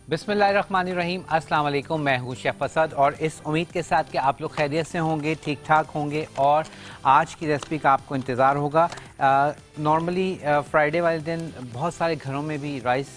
बिस्मिल्लाहिर्रहमानिर्रहीम। अस्सलाम वालेकुम। मैं हूँ शेफ़ असद और इस उम्मीद के साथ कि आप लोग खैरियत से होंगे, ठीक ठाक होंगे और आज की रेसिपी का आपको इंतज़ार होगा। नॉर्मली फ्राइडे वाले दिन बहुत सारे घरों में भी राइस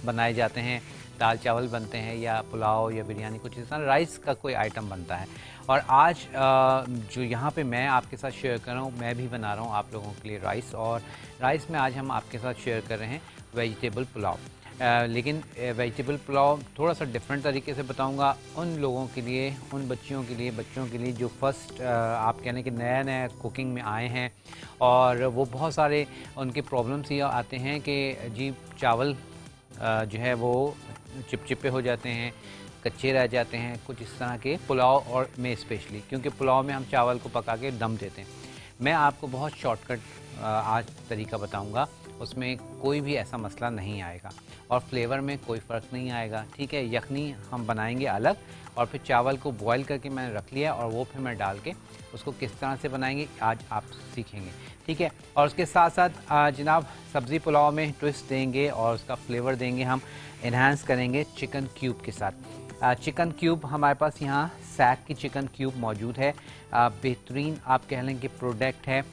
बनाए जाते हैं, दाल चावल बनते हैं या पुलाव या बिरयानी, कुछ इस तरह राइस का कोई आइटम बनता है। और आज जो यहाँ पे मैं आपके साथ शेयर कर रहा हूँ, मैं भी बना रहा हूँ आप लोगों के लिए राइस। और राइस में आज हम आपके साथ शेयर कर रहे हैं वेजिटेबल पुलाव। लेकिन वेजिटेबल पुलाव थोड़ा सा डिफरेंट तरीके से बताऊंगा उन लोगों के लिए, उन बच्चों के लिए जो फर्स्ट आप कहने कि नया नया कुकिंग में आए हैं और वो बहुत सारे उनके प्रॉब्लम्स ये आते हैं कि जी चावल जो है वो चिपचिपे हो जाते हैं, कच्चे रह जाते हैं, कुछ इस तरह के पुलाव और में स्पेशली, क्योंकि पुलाव में हम चावल को पका के दम देते हैं। मैं आपको बहुत शॉर्टकट आज तरीका बताऊंगा, उसमें कोई भी ऐसा मसला नहीं आएगा और फ्लेवर में कोई फ़र्क नहीं आएगा। ठीक है, यखनी हम बनाएंगे अलग और फिर चावल को बॉईल करके मैंने रख लिया और वो फिर मैं डाल के उसको किस तरह से बनाएंगे आज आप सीखेंगे। ठीक है, और उसके साथ साथ जनाब सब्ज़ी पुलाव में ट्विस्ट देंगे और उसका फ्लेवर देंगे, हम इन्हांस करेंगे चिकन क्यूब के साथ। चिकन क्यूब हमारे पास यहाँ सैक की चिकन क्यूब मौजूद है। बेहतरीन आप कह लें कि प्रोडक्ट है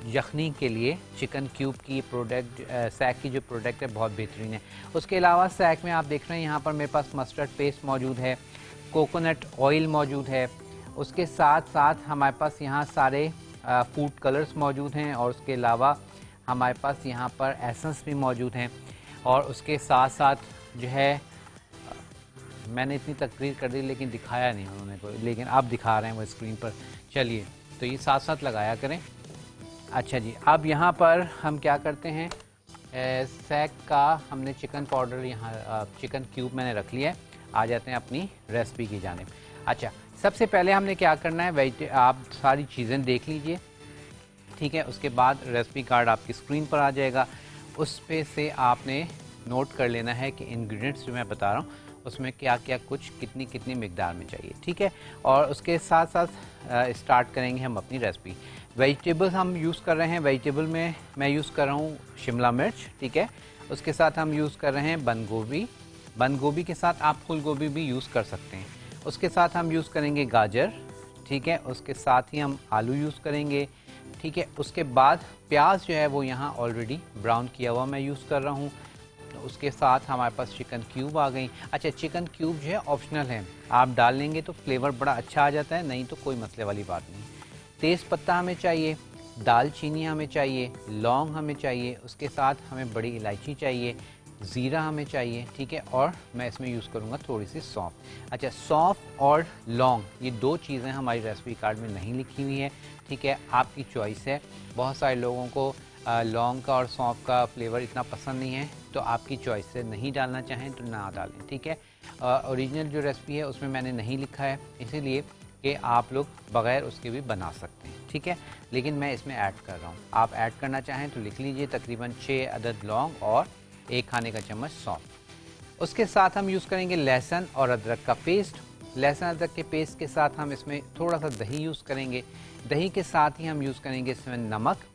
यखनी के लिए। चिकन क्यूब की प्रोडक्ट सैक की जो प्रोडक्ट है बहुत बेहतरीन है। उसके अलावा सैक में आप देख रहे हैं यहाँ पर मेरे पास मस्टर्ड पेस्ट मौजूद है, कोकोनट ऑयल मौजूद है। उसके साथ साथ हमारे पास यहाँ सारे फूड कलर्स मौजूद हैं और उसके अलावा हमारे पास यहाँ पर एसेंस भी मौजूद हैं। और उसके साथ साथ जो है मैंने इतनी तकरीर कर दी लेकिन दिखाया नहीं उन्होंने को, लेकिन आप दिखा रहे हैं वो स्क्रीन पर। चलिए तो ये साथ साथ लगाया करें। अच्छा जी, अब यहाँ पर हम क्या करते हैं, सैक का हमने चिकन पाउडर यहाँ चिकन क्यूब मैंने रख लिया है। आ जाते हैं अपनी रेसिपी की जानिब। अच्छा, सबसे पहले हमने क्या करना है, आप सारी चीज़ें देख लीजिए। ठीक है, उसके बाद रेसिपी कार्ड आपकी स्क्रीन पर आ जाएगा, उस पे से आपने नोट कर लेना है कि इंग्रेडिएंट्स जो मैं बता रहा हूँ उसमें क्या क्या कुछ कितनी कितनी मिकदार में चाहिए। ठीक है, और उसके साथ साथ स्टार्ट करेंगे हम अपनी रेसिपी। वेजिटेबल्स हम यूज़ कर रहे हैं, वेजिटेबल में मैं यूज़ कर रहा हूँ शिमला मिर्च। ठीक है, उसके साथ हम यूज़ कर रहे हैं बंद गोभी। बंद गोभी के साथ आप फूल गोभी भी यूज़ कर सकते हैं। उसके साथ हम यूज़ करेंगे गाजर। ठीक है, उसके साथ ही हम आलू यूज़ करेंगे। ठीक है, उसके बाद प्याज जो है वो यहाँ ऑलरेडी ब्राउन किया हुआ मैं यूज़ कर रहा हूँ। उसके साथ हमारे पास चिकन क्यूब आ गई। अच्छा, चिकन क्यूब जो है ऑप्शनल है, आप डाल लेंगे तो फ्लेवर बड़ा अच्छा आ जाता है, नहीं तो कोई मसले वाली बात नहीं। तेज़ पत्ता हमें चाहिए, दालचीनी हमें चाहिए, लौंग हमें चाहिए, उसके साथ हमें बड़ी इलायची चाहिए, ज़ीरा हमें चाहिए। ठीक है, और मैं इसमें यूज़ करूँगा थोड़ी सी सौंफ। अच्छा, सौंफ और लौंग ये दो चीज़ें हमारी रेसिपी कार्ड में नहीं लिखी हुई है। ठीक है, आपकी चॉइस है। बहुत सारे लोगों को लौंग का और सौंफ का फ्लेवर इतना पसंद नहीं है, तो आपकी चॉइस से नहीं डालना चाहें तो ना डालें। ठीक है, ओरिजिनल जो रेसिपी है उसमें मैंने नहीं लिखा है, इसीलिए कि आप लोग बग़ैर उसके भी बना सकते हैं। ठीक है, लेकिन मैं इसमें ऐड कर रहा हूँ, आप ऐड करना चाहें तो लिख लीजिए। तकरीबन 6 अदद लौंग और 1 खाने का चम्मच सौंफ। उसके साथ हम यूज़ करेंगे लहसुन और अदरक का पेस्ट। लहसुन अदरक के पेस्ट के साथ हम इसमें थोड़ा सा दही यूज़ करेंगे। दही के साथ ही हम यूज़ करेंगे इसमें नमक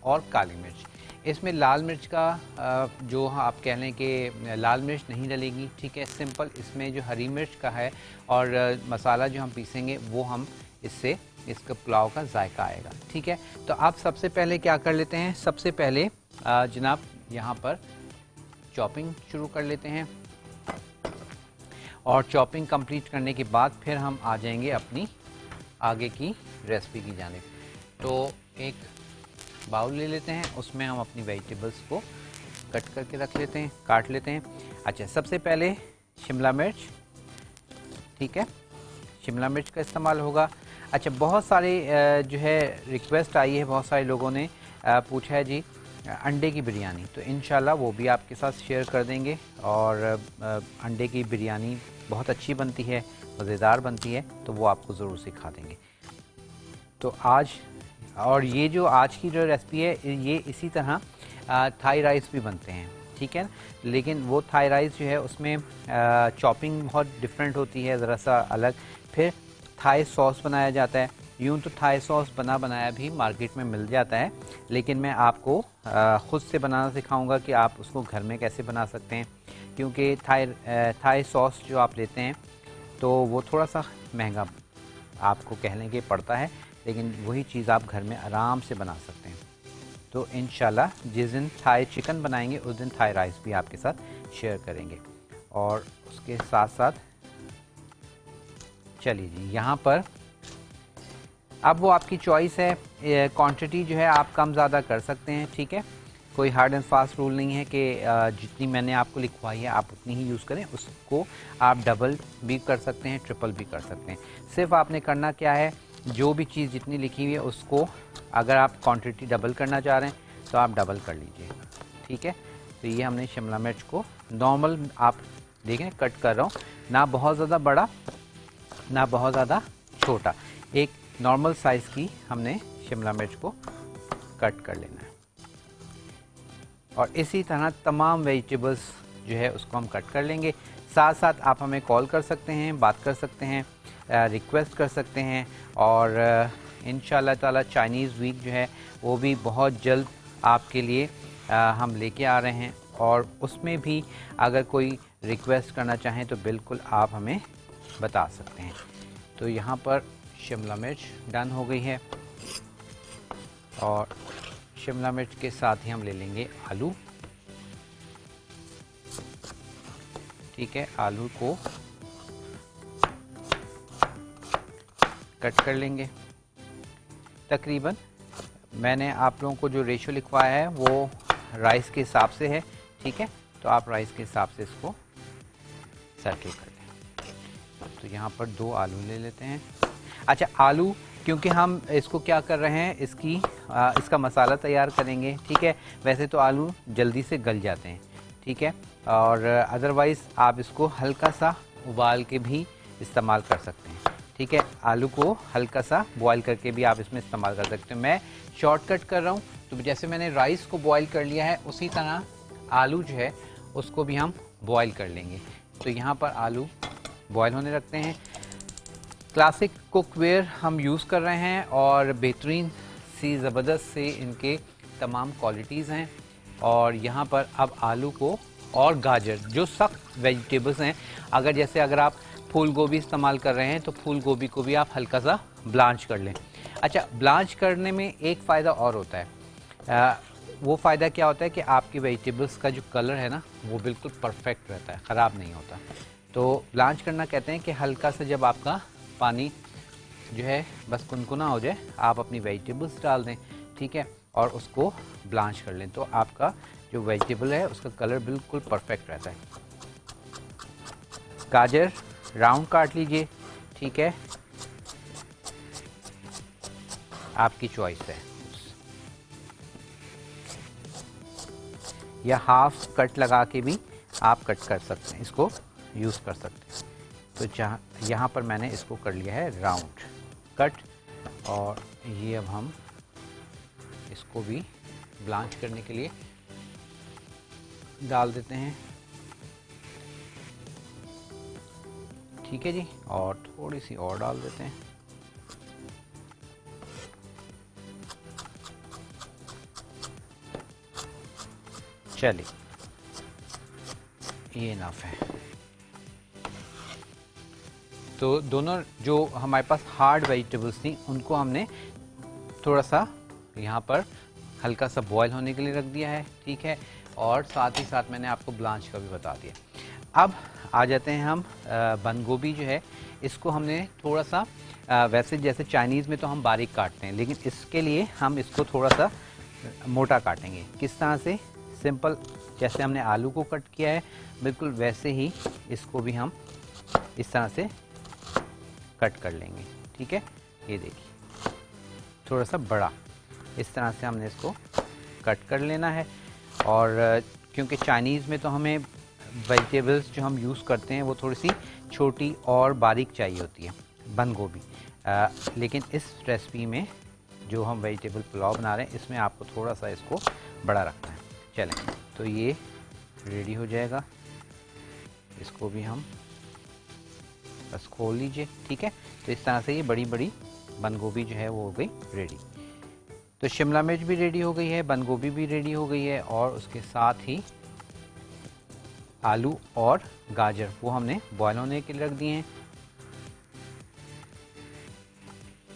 और काली मिर्च। इसमें लाल मिर्च का जो आप कह लें कि लाल मिर्च नहीं डलेगी। ठीक है, सिंपल इसमें जो हरी मिर्च का है और मसाला जो हम पीसेंगे वो हम इससे इसका पुलाव का जायका आएगा। ठीक है, तो आप सबसे पहले क्या कर लेते हैं, सबसे पहले जनाब यहाँ पर चॉपिंग शुरू कर लेते हैं और चॉपिंग कंप्लीट करने के बाद फिर हम आ जाएंगे अपनी आगे की रेसिपी की जानिब। तो एक बाउल ले लेते हैं, उसमें हम अपनी वेजिटेबल्स को कट करके रख लेते हैं, काट लेते हैं। अच्छा, सबसे पहले शिमला मिर्च। ठीक है, शिमला मिर्च का इस्तेमाल होगा। अच्छा, बहुत सारे जो है रिक्वेस्ट आई है, बहुत सारे लोगों ने पूछा है जी अंडे की बिरयानी, तो इंशाल्लाह वो भी आपके साथ शेयर कर देंगे। और अंडे की बिरयानी बहुत अच्छी बनती है, मज़ेदार बनती है, तो वो आपको ज़रूर सिखा देंगे। तो आज और ये जो आज की जो रेसिपी है ये इसी तरह थाई राइस भी बनते हैं। ठीक है, लेकिन वो थाई राइस जो है उसमें चॉपिंग बहुत डिफरेंट होती है, ज़रा सा अलग। फिर थाई सॉस बनाया जाता है, यूँ तो थाई सॉस बना बनाया भी मार्केट में मिल जाता है, लेकिन मैं आपको ख़ुद से बनाना सिखाऊंगा कि आप उसको घर में कैसे बना सकते हैं, क्योंकि थाई सॉस जो आप लेते हैं तो वो थोड़ा सा महंगा आपको कहने के पड़ता है, लेकिन वही चीज़ आप घर में आराम से बना सकते हैं। तो इंशाल्लाह जिस दिन थाई चिकन बनाएंगे उस दिन थाई राइस भी आपके साथ शेयर करेंगे। और उसके साथ साथ चलिए जी, यहाँ पर अब वो आपकी चॉइस है, क्वांटिटी जो है आप कम ज़्यादा कर सकते हैं, ठीक है। कोई हार्ड एंड फास्ट रूल नहीं है कि जितनी मैंने आपको लिखवाई है आप उतनी ही यूज़ करें, उसको आप डबल भी कर सकते हैं, ट्रिपल भी कर सकते हैं। सिर्फ आपने करना क्या है, जो भी चीज़ जितनी लिखी हुई है उसको अगर आप क्वांटिटी डबल करना चाह रहे हैं तो आप डबल कर लीजिए, ठीक है। तो ये हमने शिमला मिर्च को नॉर्मल, आप देखें कट कर रहा हूँ, ना बहुत ज़्यादा बड़ा ना बहुत ज़्यादा छोटा, एक नॉर्मल साइज़ की हमने शिमला मिर्च को कट कर लेना है। और इसी तरह तमाम वेजिटेबल्स जो है उसको हम कट कर लेंगे। साथ साथ आप हमें कॉल कर सकते हैं, बात कर सकते हैं, रिक्वेस्ट कर सकते हैं। और इंशाल्लाह ताला चाइनीज़ वीक जो है वो भी बहुत जल्द आपके लिए हम लेके आ रहे हैं, और उसमें भी अगर कोई रिक्वेस्ट करना चाहें तो बिल्कुल आप हमें बता सकते हैं। तो यहाँ पर शिमला मिर्च डन हो गई है, और शिमला मिर्च के साथ ही हम ले लेंगे आलू, ठीक है। आलू को कट कर लेंगे। तकरीबन मैंने आप लोगों को जो रेशो लिखवाया है वो राइस के हिसाब से है, ठीक है। तो आप राइस के हिसाब से इसको सर्कल कर लें। तो यहाँ पर 2 आलू ले लेते हैं। अच्छा, आलू क्योंकि हम इसको क्या कर रहे हैं, इसका मसाला तैयार करेंगे, ठीक है। वैसे तो आलू जल्दी से गल जाते हैं, ठीक है, और अदरवाइज़ आप इसको हल्का सा उबाल के भी इस्तेमाल कर सकते हैं, ठीक है। आलू को हल्का सा बॉईल करके भी आप इसमें इस्तेमाल कर सकते हैं। मैं शॉर्टकट कर रहा हूँ, तो जैसे मैंने राइस को बॉईल कर लिया है उसी तरह आलू जो है उसको भी हम बॉईल कर लेंगे। तो यहाँ पर आलू बॉईल होने रखते हैं। क्लासिक कुकवेयर हम यूज़ कर रहे हैं और बेहतरीन सी ज़बरदस्त से इनके तमाम क्वालिटीज़ हैं। और यहाँ पर अब आलू को और गाजर, जो सख्त वेजिटेबल्स हैं, अगर आप फूल गोभी इस्तेमाल कर रहे हैं तो फूल गोभी को भी आप हल्का सा ब्लांच कर लें। अच्छा, ब्लांच करने में एक फ़ायदा और होता है, वो फ़ायदा क्या होता है कि आपकी वेजिटेबल्स का जो कलर है ना वो बिल्कुल परफेक्ट रहता है, ख़राब नहीं होता। तो ब्लांच करना कहते हैं कि हल्का सा जब आपका पानी जो है बस कुनकुना हो जाए, आप अपनी वेजिटेबल्स डाल दें, ठीक है, और उसको ब्लांच कर लें, तो आपका जो वेजिटेबल है उसका कलर बिल्कुल परफेक्ट रहता है। गाजर राउंड काट लीजिए, ठीक है, आपकी चॉइस है, या हाफ कट लगा के भी आप कट कर सकते हैं, इसको यूज़ कर सकते हैं। तो यहाँ पर मैंने इसको कर लिया है राउंड कट, और ये अब हम इसको भी ब्लांच करने के लिए डाल देते हैं, ठीक है जी। और थोड़ी सी और डाल देते हैं। चलिए, ये इनफ है। तो दोनों जो हमारे पास हार्ड वेजिटेबल्स थी उनको हमने थोड़ा सा यहाँ पर हल्का सा बॉयल होने के लिए रख दिया है, ठीक है, और साथ ही साथ मैंने आपको ब्लांच का भी बता दिया। अब आ जाते हैं हम बंद गोभी जो है इसको हमने थोड़ा सा वैसे जैसे चाइनीज़ में तो हम बारीक काटते हैं, लेकिन इसके लिए हम इसको थोड़ा सा मोटा काटेंगे। किस तरह से? सिंपल, जैसे हमने आलू को कट किया है बिल्कुल वैसे ही इसको भी हम इस तरह से कट कर लेंगे, ठीक है। ये देखिए, थोड़ा सा बड़ा इस तरह से हमने इसको कट कर लेना है। और क्योंकि चाइनीज़ में तो हमें वेजिटेबल्स जो हम यूज़ करते हैं वो थोड़ी सी छोटी और बारीक चाहिए होती है, बंद गोभी, लेकिन इस रेसिपी में जो हम वेजिटेबल पुलाव बना रहे हैं इसमें आपको थोड़ा सा इसको बड़ा रखना है। चलें, तो ये रेडी हो जाएगा, इसको भी हम बस खोल लीजिए, ठीक है। तो इस तरह से ये बड़ी बड़ी बंद गोभी जो है वो हो गई रेडी। तो शिमला मिर्च भी रेडी हो गई है, बंद गोभी भी रेडी हो गई है, और उसके साथ ही आलू और गाजर वो हमने बॉयल होने के लिए रख दिए हैं।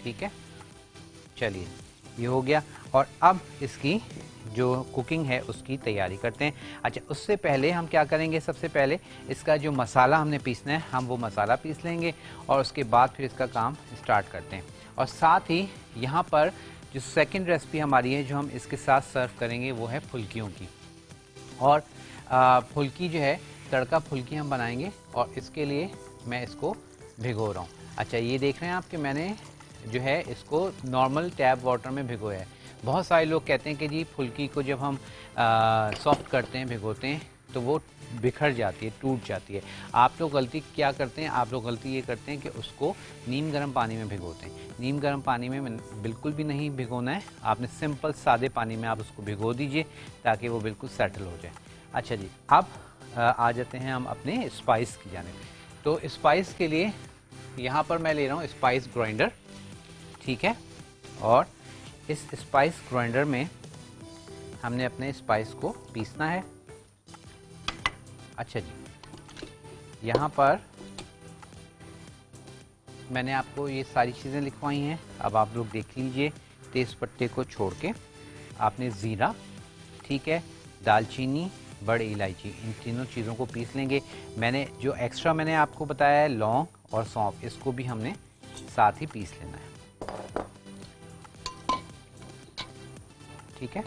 ठीक है, चलिए ये हो गया। और अब इसकी जो कुकिंग है उसकी तैयारी करते हैं। अच्छा, उससे पहले हम क्या करेंगे, सबसे पहले इसका जो मसाला हमने पीसना है हम वो मसाला पीस लेंगे, और उसके बाद फिर इसका काम स्टार्ट करते हैं। और साथ ही यहाँ पर जो सेकंड रेसिपी हमारी है जो हम इसके साथ सर्व करेंगे वो है फुल्कियों की। और फुल्की जो है, तड़का फुल्की हम बनाएंगे, और इसके लिए मैं इसको भिगो रहा हूँ। अच्छा, ये देख रहे हैं आप कि मैंने जो है इसको नॉर्मल टैप वाटर में भिगोया है। बहुत सारे लोग कहते हैं कि जी फुल्की को जब हम सॉफ्ट करते हैं, भिगोते हैं, तो वो बिखर जाती है, टूट जाती है। आप लोग गलती क्या करते हैं, आप लोग गलती ये करते हैं कि उसको नीम गर्म पानी में भिगोते हैं। नीम गर्म पानी में बिल्कुल भी नहीं भिगोना है, आपने सिंपल सादे पानी में आप उसको भिगो दीजिए ताकि वो बिल्कुल सेटल हो जाए। अच्छा जी, अब आ जाते हैं हम अपने स्पाइस की जानिब। तो स्पाइस के लिए यहाँ पर मैं ले रहा हूँ स्पाइस ग्राइंडर। ठीक है, और इस स्पाइस ग्राइंडर में हमने अपने स्पाइस को पीसना है। अच्छा जी, यहाँ पर मैंने आपको ये सारी चीज़ें लिखवाई हैं, अब आप लोग देख लीजिए। तेज़ पत्ते को छोड़ के आपने ज़ीरा, ठीक है, दालचीनी, बड़ी इलायची, इन तीनों चीज़ों को पीस लेंगे। मैंने जो एक्स्ट्रा मैंने आपको बताया है लौंग और सौंफ, इसको भी हमने साथ ही पीस लेना है। ठीक है,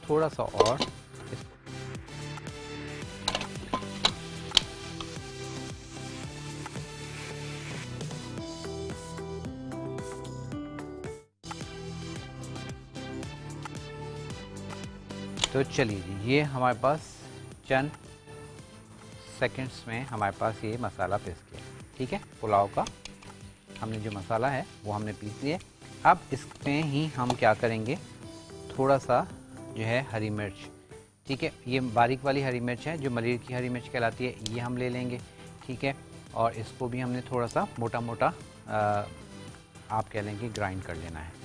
थोड़ा सा और तो चलिए जी, ये हमारे पास चंद सेकंड्स में हमारे पास ये मसाला पीस गया। ठीक है, पुलाव का हमने जो मसाला है वो हमने पीस लिया। अब इसमें ही हम क्या करेंगे, थोड़ा सा जो है हरी मिर्च, ठीक है, ये बारीक वाली हरी मिर्च है जो मरीर की हरी मिर्च कहलाती है, ये हम ले लेंगे। ठीक है, और इसको भी हमने थोड़ा सा मोटा मोटा आप कह लेंगे ग्राइंड कर लेना है।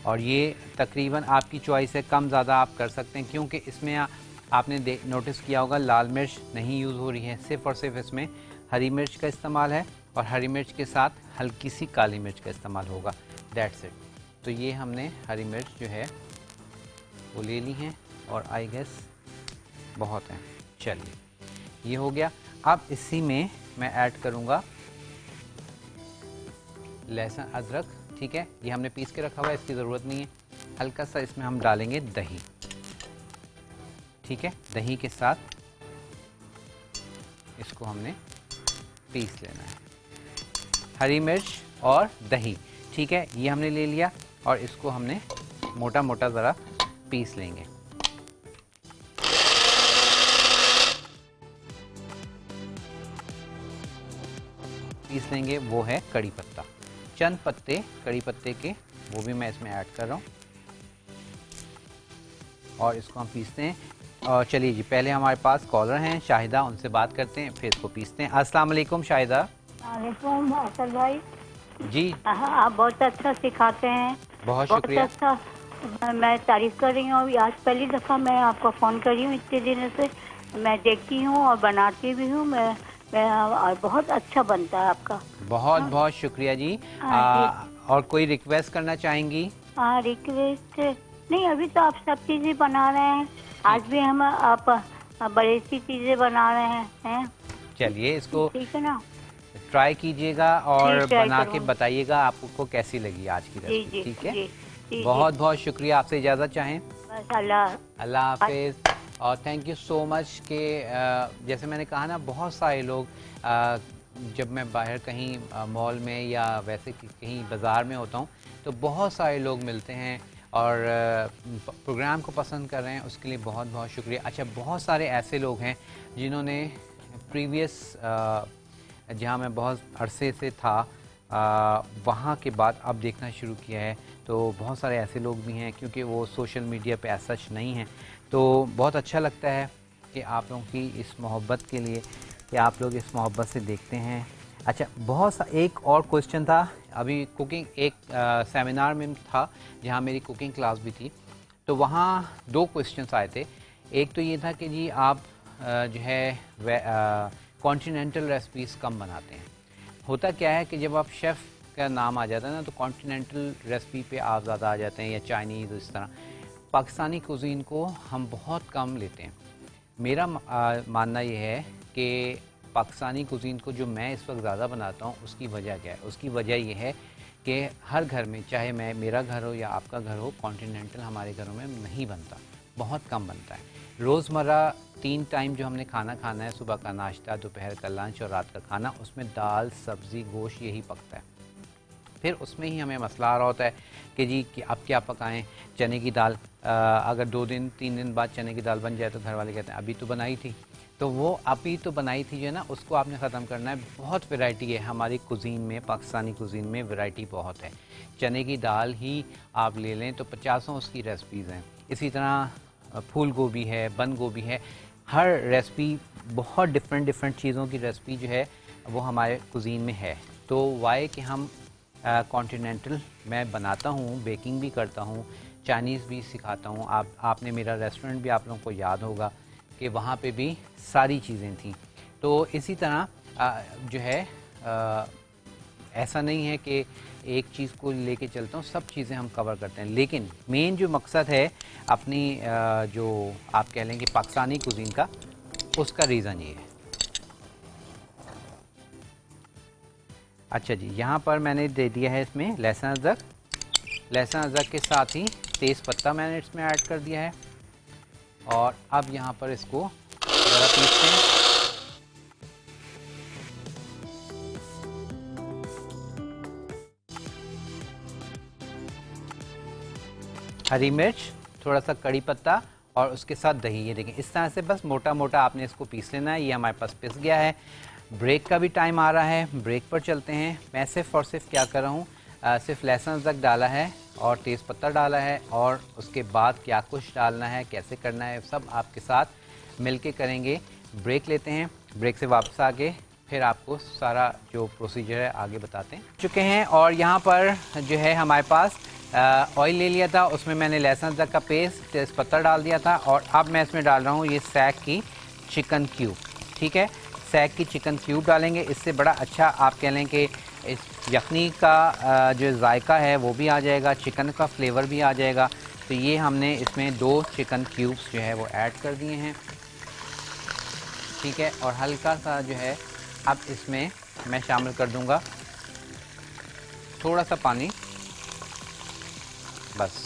और ये तकरीबन आपकी चॉइस है, कम ज़्यादा आप कर सकते हैं, क्योंकि इसमें आपने नोटिस किया होगा लाल मिर्च नहीं यूज़ हो रही है, सिर्फ़ और सिर्फ इसमें हरी मिर्च का इस्तेमाल है, और हरी मिर्च के साथ हल्की सी काली मिर्च का इस्तेमाल होगा, दैट्स इट। तो ये हमने हरी मिर्च जो है वो ले ली हैं, और आई गेस बहुत हैं। चलिए, ये हो गया। अब इसी में मैं ऐड करूँगा लहसुन अदरक। ठीक है, ये हमने पीस के रखा हुआ है, इसकी ज़रूरत नहीं है। हल्का सा इसमें हम डालेंगे दही। ठीक है, दही के साथ इसको हमने पीस लेना है, हरी मिर्च और दही। ठीक है, ये हमने ले लिया, और इसको हमने मोटा मोटा ज़रा पीस लेंगे। पीस लेंगे वो है कड़ी पत्ता, चंद पत्ते कड़ी पत्ते के, वो भी मैं इसमें ऐड कर रहा हूँ, और इसको हम पीसते हैं। और चलिए जी, पहले हमारे पास कॉलर हैं शाहिदा, उनसे बात करते हैं, फिर इसको पीसते हैं। अस्सलाम वालेकुम शाहिदा। वालेकुम असद भाई जी, आप बहुत अच्छा सिखाते हैं, बहुत बहुत शुक्रिया। अच्छा। मैं तारीफ कर रही हूँ, अभी आज पहली दफ़ा मैं आपको फ़ोन कर रही हूँ, इतने दिनों से मैं देखती हूँ और बनाती भी हूँ। मैं बहुत अच्छा बनता है आपका। बहुत बहुत शुक्रिया जी। और कोई रिक्वेस्ट करना चाहेंगी? हाँ, रिक्वेस्ट नहीं, अभी तो आप सब चीज़ें बना रहे हैं, आज भी हम आप बड़ी सी चीज़ें बना रहे हैं। चलिए, इसको ठीक है ना, ट्राई कीजिएगा और जी, ट्राई बना के करूँगी। बताइएगा आपको कैसी लगी आज की जी रेसिपी। जी ठीक है, जी जी बहुत बहुत शुक्रिया। आपसे इजाज़त चाहें? बस अल्लाह। अल्लाह हाफिज़। और थैंक यू सो मच कि जैसे मैंने कहा ना, बहुत सारे लोग जब मैं बाहर कहीं मॉल में या वैसे कहीं बाज़ार में होता हूँ, तो बहुत सारे लोग मिलते हैं और प्रोग्राम को पसंद कर रहे हैं, उसके लिए बहुत बहुत शुक्रिया। अच्छा, बहुत सारे ऐसे लोग हैं जिन्होंने प्रीवियस जहाँ मैं बहुत अरसे से था वहाँ के बाद अब देखना शुरू किया है। तो बहुत सारे ऐसे लोग भी हैं, क्योंकि वो सोशल मीडिया पे ऐसा सच नहीं है, तो बहुत अच्छा लगता है कि आप लोगों की इस मोहब्बत के लिए, कि आप लोग इस मोहब्बत से देखते हैं। अच्छा, बहुत सा एक और क्वेश्चन था, अभी कुकिंग एक सेमिनार में था जहाँ मेरी कुकिंग क्लास भी थी, तो वहाँ 2 क्वेश्चंस आए थे। एक तो ये था कि जी आप जो है कॉन्टिनेंटल रेसिपीज़ कम बनाते हैं। होता क्या है कि जब आप शेफ़ का नाम आ जाता है ना, तो कॉन्टिनेंटल रेसिपी पे आप ज़्यादा आ जाते हैं, या चाइनीज़, इस तरह। पाकिस्तानी कुज़ीन को हम बहुत कम लेते हैं। मेरा मानना ये है कि पाकिस्तानी कुज़ीन को जो मैं इस वक्त ज़्यादा बनाता हूँ, उसकी वजह क्या है? उसकी वजह ये है कि हर घर में, चाहे मेरा घर हो या आपका घर हो, कॉन्टिनेंटल हमारे घरों में नहीं बनता, बहुत कम बनता है। रोज़मर्रा 3 टाइम जो हमने खाना खाना है, सुबह का नाश्ता, दोपहर का लंच और रात का खाना, उसमें दाल, सब्ज़ी, गोश्त यही पकता है। फिर उसमें ही हमें मसला आ रहा होता है कि जी कि अब क्या पकाएं। चने की दाल अगर 2 दिन 3 दिन बाद चने की दाल बन जाए तो घर वाले कहते हैं अभी तो बनाई थी। तो वो अभी तो बनाई थी जो है ना, उसको आपने ख़त्म करना है। बहुत वैरायटी है हमारी कुज़ीन में, पाकिस्तानी कुज़ीन में वैरायटी बहुत है। चने की दाल ही आप ले लें तो 50 उसकी रेसिपीज़ हैं। इसी तरह फूल गोभी है, बंद गोभी है, हर रेसिपी बहुत डिफरेंट चीज़ों की रेसिपी जो है वो हमारे कुज़ीन में है। तो वाई कि हम कॉन्टिनेंटल मैं बनाता हूँ, बेकिंग भी करता हूँ, चाइनीज़ भी सिखाता हूँ। आपने मेरा रेस्टोरेंट भी आप लोगों को याद होगा कि वहाँ पे भी सारी चीज़ें थी। तो इसी तरह जो है ऐसा नहीं है कि एक चीज़ को लेके चलता हूँ, सब चीज़ें हम कवर करते हैं। लेकिन मेन जो मकसद है अपनी जो आप कह लें कि पाकिस्तानी कुज़ीन का, उसका रीज़न ये है। अच्छा जी, यहाँ पर मैंने दे दिया है इसमें लहसुन अदरक। लहसुन अदरक के साथ ही तेज़ पत्ता मैंने इसमें ऐड कर दिया है। और अब यहाँ पर इसको ज़रा पीसते हैं। हरी मिर्च, थोड़ा सा कड़ी पत्ता और उसके साथ दही। ये देखें, इस तरह से बस मोटा मोटा आपने इसको पीस लेना है। ये हमारे पास पिस गया है। ब्रेक का भी टाइम आ रहा है, ब्रेक पर चलते हैं। मैं सिर्फ और सिर्फ क्या कर रहा हूँ, सिर्फ लहसुन अदरक डाला है और तेज़पत्ता डाला है, और उसके बाद क्या कुछ डालना है, कैसे करना है, सब आपके साथ मिलके करेंगे। ब्रेक लेते हैं, ब्रेक से वापस आके फिर आपको सारा जो प्रोसीजर है आगे बताते हैं। चुके हैं, और यहाँ पर जो है हमारे पास ऑयल ले लिया था, उसमें मैंने लहसुन अदरक का पेस्ट, तेज़पत्ता डाल दिया था, और अब मैं इसमें डाल रहा हूँ ये सैक की चिकन क्यूब। ठीक है, सैक की चिकन क्यूब डालेंगे, इससे बड़ा अच्छा आप कह लें कि इस यखनी का जो जायका है वो भी आ जाएगा, चिकन का फ्लेवर भी आ जाएगा। तो ये हमने इसमें 2 चिकन क्यूब्स जो है वो ऐड कर दिए हैं। ठीक है, और हल्का सा जो है अब इसमें मैं शामिल कर दूंगा थोड़ा सा पानी, बस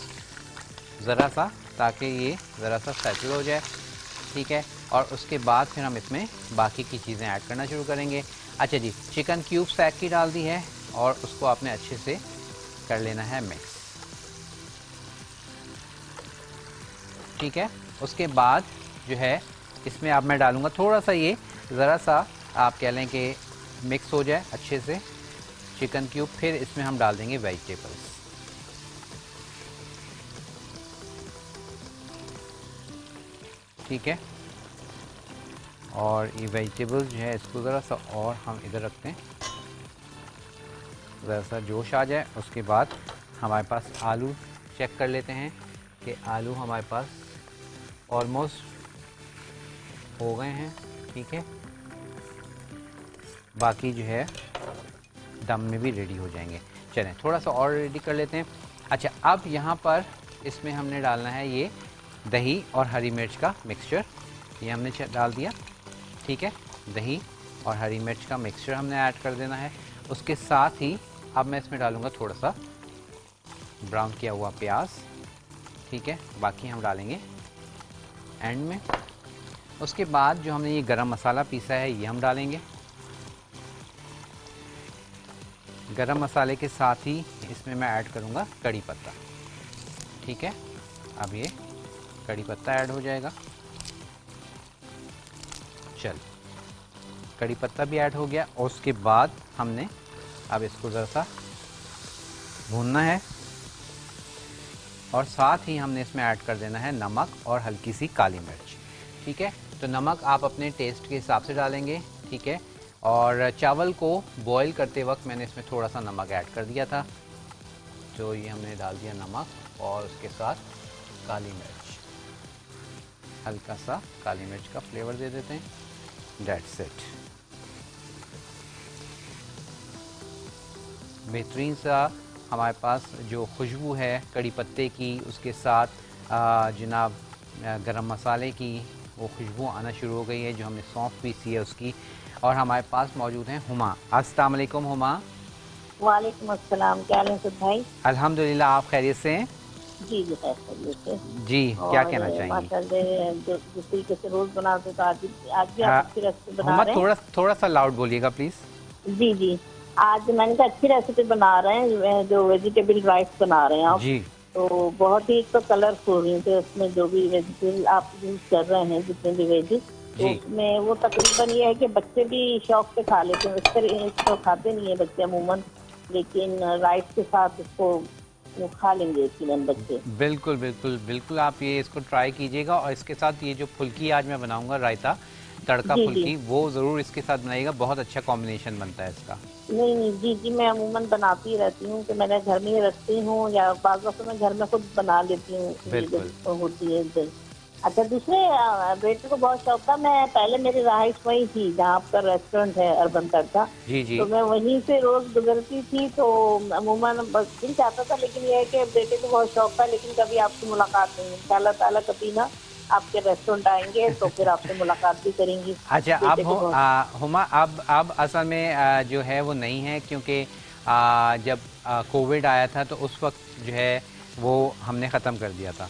ज़रा सा, ताकि ये ज़रा सा सेटल हो जाए। ठीक है, और उसके बाद फिर हम इसमें बाकी की चीज़ें ऐड करना शुरू करेंगे। अच्छा जी, चिकन क्यूब सैक की डाल दी है, और उसको आपने अच्छे से कर लेना है मिक्स। ठीक है, उसके बाद जो है इसमें अब मैं डालूँगा थोड़ा सा, ये ज़रा सा आप कह लें कि मिक्स हो जाए अच्छे से चिकन क्यूब। फिर इसमें हम डाल देंगे वेजिटेबल्स। ठीक है, और ये वेजिटेबल्स जो है इसको ज़रा सा और हम इधर रखते हैं, ज़रा सा जोश आ जाए। उसके बाद हमारे पास आलू चेक कर लेते हैं कि आलू हमारे पास ऑलमोस्ट हो गए हैं। ठीक है, बाकी जो है दम में भी रेडी हो जाएंगे। चलें थोड़ा सा और रेडी कर लेते हैं। अच्छा, अब यहाँ पर इसमें हमने डालना है ये दही और हरी मिर्च का मिक्सचर, ये हमने डाल दिया। ठीक है, दही और हरी मिर्च का मिक्सचर हमने ऐड कर देना है। उसके साथ ही अब मैं इसमें डालूँगा थोड़ा सा ब्राउन किया हुआ प्याज। ठीक है, बाकी हम डालेंगे एंड में। उसके बाद जो हमने ये गरम मसाला पीसा है ये हम डालेंगे। गरम मसाले के साथ ही इसमें मैं ऐड करूँगा कड़ी पत्ता। ठीक है, अब ये कड़ी पत्ता ऐड हो जाएगा। चल, कड़ी पत्ता भी ऐड हो गया और उसके बाद हमने अब इसको ज़रा सा भूनना है और साथ ही हमने इसमें ऐड कर देना है नमक और हल्की सी काली मिर्च। ठीक है, तो नमक आप अपने टेस्ट के हिसाब से डालेंगे। ठीक है, और चावल को बॉईल करते वक्त मैंने इसमें थोड़ा सा नमक ऐड कर दिया था, तो ये हमने डाल दिया नमक और उसके साथ काली मिर्च, हल्का सा काली मिर्च का फ्लेवर दे देते हैं। That's it. बेहतरीन सा हमारे पास जो खुशबू है कड़ी पत्ते की, उसके साथ जनाब गरम मसाले की वो खुशबू आना शुरू हो गई है, जो हमने सौंफ पीसी है उसकी। और हमारे पास मौजूद हैं हुमा। अस्सलाम वालेकुम हुमा। वालेकुम अस्सलाम, क्या हाल है सुध भाई? अल्हम्दुलिल्लाह, आप खैरियत से हैं? जी जी खैरियत से। जी, क्या कहना चाहेंगी? माशाल्लाह जिस तरीके से रोज बनाते तो आज भी आप अच्छी रेसिपी बना हुमा रहे हैं। थोड़ा सा लाउड बोलिएगा प्लीज़। जी जी, आज मैंने कहा अच्छी रेसिपी बना रहे हैं, जो वेजिटेबल राइस बना रहे हैं आप। जी तो बहुत ही तो कलरफुल है, तो उसमें जो भी वेजिटेबल आप यूज कर रहे हैं, जितने भी वेजिस, तो जी। उसमें वो तकरीबन ये है कि बच्चे भी शौक से खा लेते हैं। इस तरह इसको खाते नहीं है बच्चे अमूमन, लेकिन राइस के साथ इसको वो खा लेंगे यकीनन बच्चे। बिल्कुल बिल्कुल बिल्कुल, आप ये इसको ट्राई कीजिएगा और इसके साथ ये जो फुल्की आज मैं बनाऊंगा रायता तड़का जी फुल्की, जी। वो ज़रूर इसके साथ बनाइएगा, बहुत अच्छा कॉम्बिनेशन बनता है इसका। नहीं नहीं, जी जी, मैं अमूमन बनाती रहती हूँ कि मैंने घर में ही रखती हूँ, या बाज़ वक़्त मैं घर में खुद बना लेती हूँ, ये बिल्कुल। जब होती है दिन। अच्छा, दूसरे बेटे को बहुत शौक था। मैं पहले मेरी रहाइश वही थी जहाँ आपका रेस्टोरेंट है अर्बन तड़का, जी जी तो मैं वहीं से रोज गुजरती थी, तो अमूमन बस दिल चाहता था। लेकिन ये है कि बेटे को बहुत शौक था, लेकिन कभी आपकी मुलाकात नहीं। इंशाल्लाह ताला कभी ना आपके रेस्टोरेंट आएंगे तो फिर आपसे मुलाकात भी करेंगी। अच्छा, बेटे को बहुत हुमा अब असल में जो है वो नहीं है, क्योंकि जब कोविड आया था तो उस वक्त जो है वो हमने ख़त्म कर दिया था।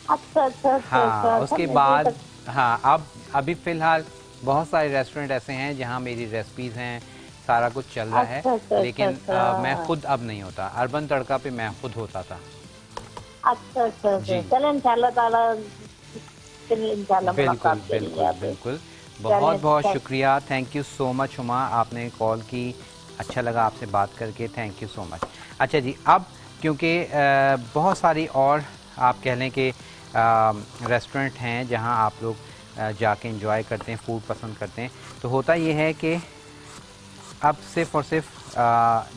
अच्छा अच्छा अच्छा हाँ, अच्छा, उसके बाद हाँ, अब अभी फ़िलहाल बहुत सारे रेस्टोरेंट ऐसे हैं जहाँ मेरी रेसिपीज़ हैं, सारा कुछ चल रहा है। अच्छा अच्छा अच्छा लेकिन अच्छा मैं खुद अब नहीं होता, अर्बन तड़का पे मैं खुद होता था। अच्छा अच्छा जी। अच्छा, चलो इंशाल्लाह ताला फिर इंशाल्लाह बिल्कुल मुलाकात करेंगे बिल्कुल आपसे। बिल्कुल, बहुत चलें, बहुत शुक्रिया, thank you so much Huma, आपने कॉल की, अच्छा लगा आपसे बात करके, थैंक यू सो मच। अच्छा जी, अब क्योंकि बहुत सारी और आप कह लें कि रेस्टोरेंट हैं जहां आप लोग जाके एंजॉय करते हैं, फूड पसंद करते हैं, तो होता ये है कि अब सिर्फ़ और सिर्फ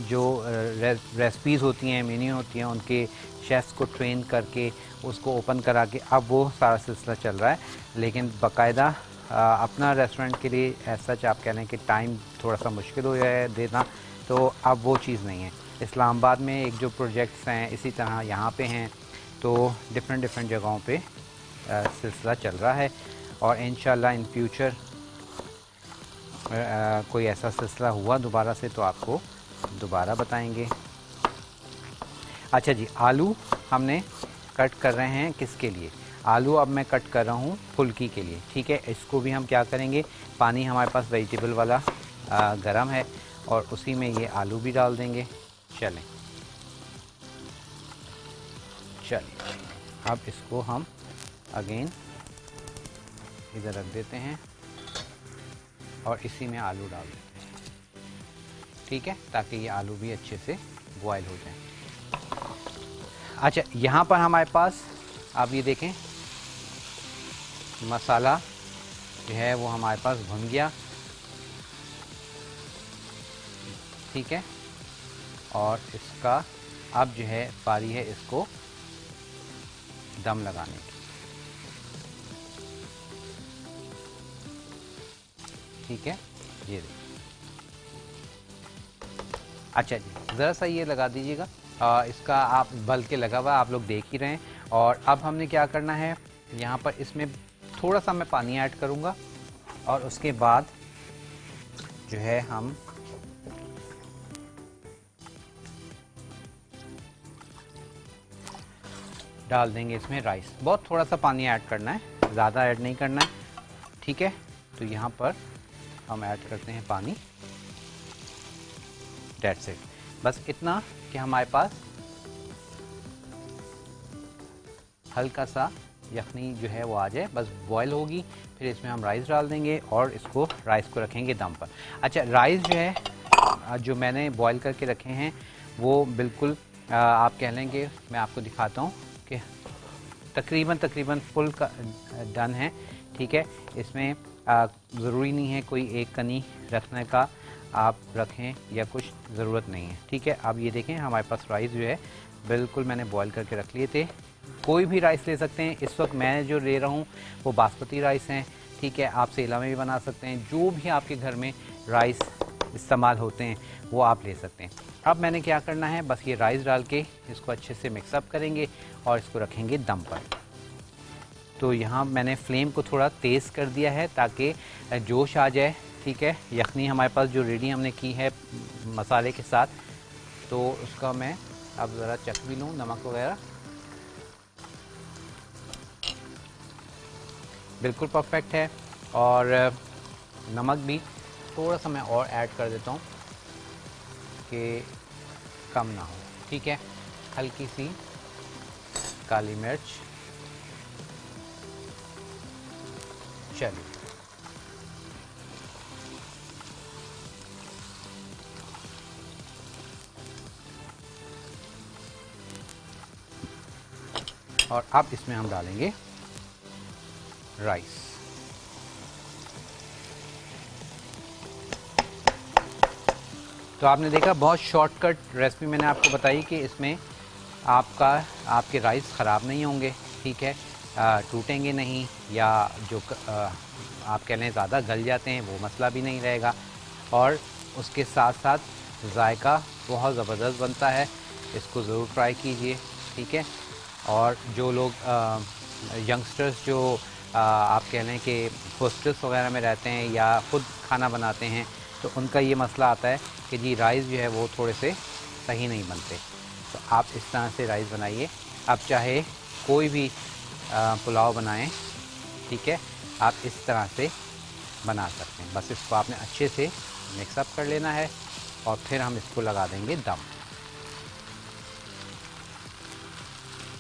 जो रेसिपीज़ होती हैं, मेन्यू होती हैं, उनके शेफ़्स को ट्रेन करके उसको ओपन करा के अब वो सारा सिलसिला चल रहा है। लेकिन बाकायदा अपना रेस्टोरेंट के लिए सच आप कह लें कि टाइम थोड़ा सा मुश्किल हो गया है देना, तो अब वो चीज़ नहीं है। इस्लामाबाद में एक जो प्रोजेक्ट्स हैं, इसी तरह यहाँ पे हैं, तो डिफरेंट जगहों पे सिलसिला चल रहा है और इंशाल्लाह इन फ्यूचर कोई ऐसा सिलसिला हुआ दोबारा से तो आपको दोबारा बताएंगे। अच्छा जी, आलू हमने कट कर रहे हैं किसके लिए? आलू अब मैं कट कर रहा हूँ फुल्की के लिए। ठीक है, इसको भी हम क्या करेंगे, पानी हमारे पास वेजिटेबल वाला गरम है और उसी में ये आलू भी डाल देंगे। चलें, अब इसको हम अगेन इधर रख देते हैं और इसी में आलू डाल देते हैं। ठीक है, ताकि ये आलू भी अच्छे से बॉयल हो जाए। अच्छा, यहाँ पर हमारे पास आप ये देखें, मसाला जो है वो हमारे पास भुन गया। ठीक है, और इसका अब जो है बारी है इसको दम लगाने की। ठीक है, ये देखिए। अच्छा जी, ज़रा सा ये लगा दीजिएगा, इसका आप बल्कि लगा हुआ आप लोग देख ही रहे हैं। और अब हमने क्या करना है, यहाँ पर इसमें थोड़ा सा मैं पानी ऐड करूँगा और उसके बाद जो है हम डाल देंगे इसमें राइस। बहुत थोड़ा सा पानी ऐड करना है, ज़्यादा ऐड नहीं करना है। ठीक है, तो यहाँ पर हम ऐड करते हैं पानी। डेट्स इट, बस इतना कि हमारे पास हल्का सा यखनी जो है वो आ जाए, बस बॉयल होगी। फिर फिर इसमें हम राइस डाल देंगे और इसको राइस को रखेंगे दम पर। अच्छा, राइस जो है जो मैंने बॉईल करके रखे हैं वो बिल्कुल आप कह लेंगे, मैं आपको दिखाता हूँ कि तकरीबन फुल का डन है। ठीक है, इसमें ज़रूरी नहीं है कोई एक कनी रखने का, आप रखें या कुछ ज़रूरत नहीं है। ठीक है, अब ये देखें हमारे पास राइस जो है बिल्कुल मैंने बॉईल करके रख लिए थे। कोई भी राइस ले सकते हैं, इस वक्त मैं जो ले रहा हूँ वो बासमती राइस हैं। ठीक है, आप सेला में भी बना सकते हैं, जो भी आपके घर में राइस इस्तेमाल होते हैं वो आप ले सकते हैं। अब मैंने क्या करना है, बस ये राइस डाल के इसको अच्छे से मिक्सअप करेंगे और इसको रखेंगे दम पर। तो यहाँ मैंने फ्लेम को थोड़ा तेज़ कर दिया है ताकि जोश आ जाए। ठीक है, यखनी हमारे पास जो रेडी हमने की है मसाले के साथ, तो उसका मैं अब ज़रा चख भी लूँ, नमक वगैरह बिल्कुल परफेक्ट है। और नमक भी थोड़ा सा मैं और ऐड कर देता हूँ कि कम ना हो। ठीक है, हल्की सी काली मिर्च, चलिए और अब इसमें हम डालेंगे राइस। तो आपने देखा बहुत शॉर्टकट रेसिपी मैंने आपको बताई कि इसमें आपके राइस ख़राब नहीं होंगे। ठीक है, टूटेंगे नहीं या जो आप कह लें ज़्यादा गल जाते हैं वो मसला भी नहीं रहेगा। और उसके साथ साथ जायका बहुत ज़बरदस्त बनता है, इसको ज़रूर ट्राई कीजिए। ठीक है, और जो लोग यंगस्टर्स जो आप कह लें कि हॉस्टल्स वगैरह में रहते हैं या ख़ुद खाना बनाते हैं, तो उनका ये मसला आता है कि जी राइस जो है वो थोड़े से सही नहीं बनते। तो आप इस तरह से राइस बनाइए। आप चाहे कोई भी पुलाव बनाएं, ठीक है, आप इस तरह से बना सकते हैं। बस इसको आपने अच्छे से मिक्सअप कर लेना है और फिर हम इसको लगा देंगे दम।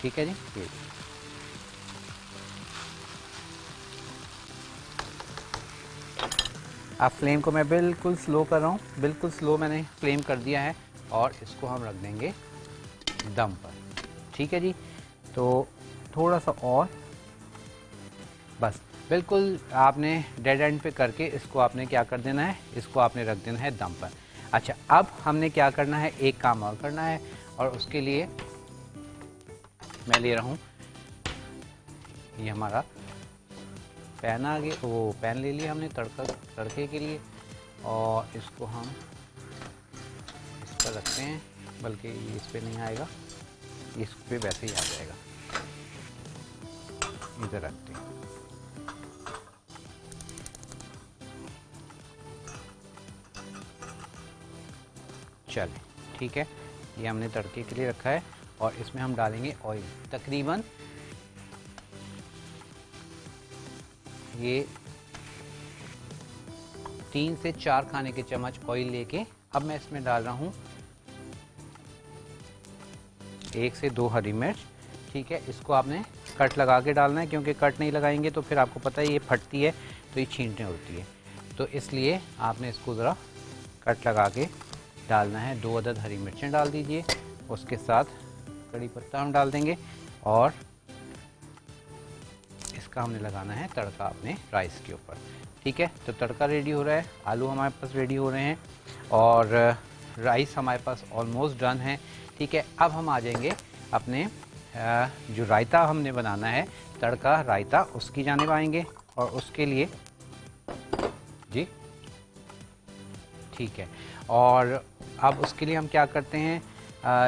ठीक है जी, ये अब फ्लेम को मैं बिल्कुल स्लो कर रहा हूँ, बिल्कुल स्लो मैंने फ्लेम कर दिया है और इसको हम रख देंगे दम पर। ठीक है जी, तो थोड़ा सा और, बस बिल्कुल आपने डेड एंड पे करके इसको आपने क्या कर देना है, इसको आपने रख देना है दम पर। अच्छा, अब हमने क्या करना है, एक काम और करना है और उसके लिए मैं ले रहा हूँ, ये हमारा पैन आ गया, वो पैन ले लिया हमने तड़के के लिए और इसको हम इस पर रखते हैं, बल्कि ये इस पे नहीं आएगा, इस पे वैसे ही आ जाएगा। इधर रखते हैं, चलिए ठीक है, ये हमने तड़के के लिए रखा है और इसमें हम डालेंगे ऑयल। तकरीबन ये 3 से 4 खाने के चम्मच ऑयल लेके अब मैं इसमें डाल रहा हूँ 1 से 2 हरी मिर्च। ठीक है, इसको आपने कट लगा के डालना है, क्योंकि कट नहीं लगाएंगे तो फिर आपको पता है ये फटती है तो ये छींटने होती है, तो इसलिए आपने इसको ज़रा कट लगा के डालना है। 2 अदद हरी मिर्चें डाल दीजिए, उसके साथ कड़ी पत्ता हम डाल देंगे और इसका हमने लगाना है तड़का अपने राइस के ऊपर। ठीक है, तो तड़का रेडी हो रहा है, आलू हमारे पास रेडी हो रहे हैं और राइस हमारे पास ऑलमोस्ट डन है। ठीक है, अब हम आ जाएंगे अपने जो रायता हमने बनाना है, तड़का रायता, उसकी जानिब आएंगे और उसके लिए जी ठीक है, और अब उसके लिए हम क्या करते हैं,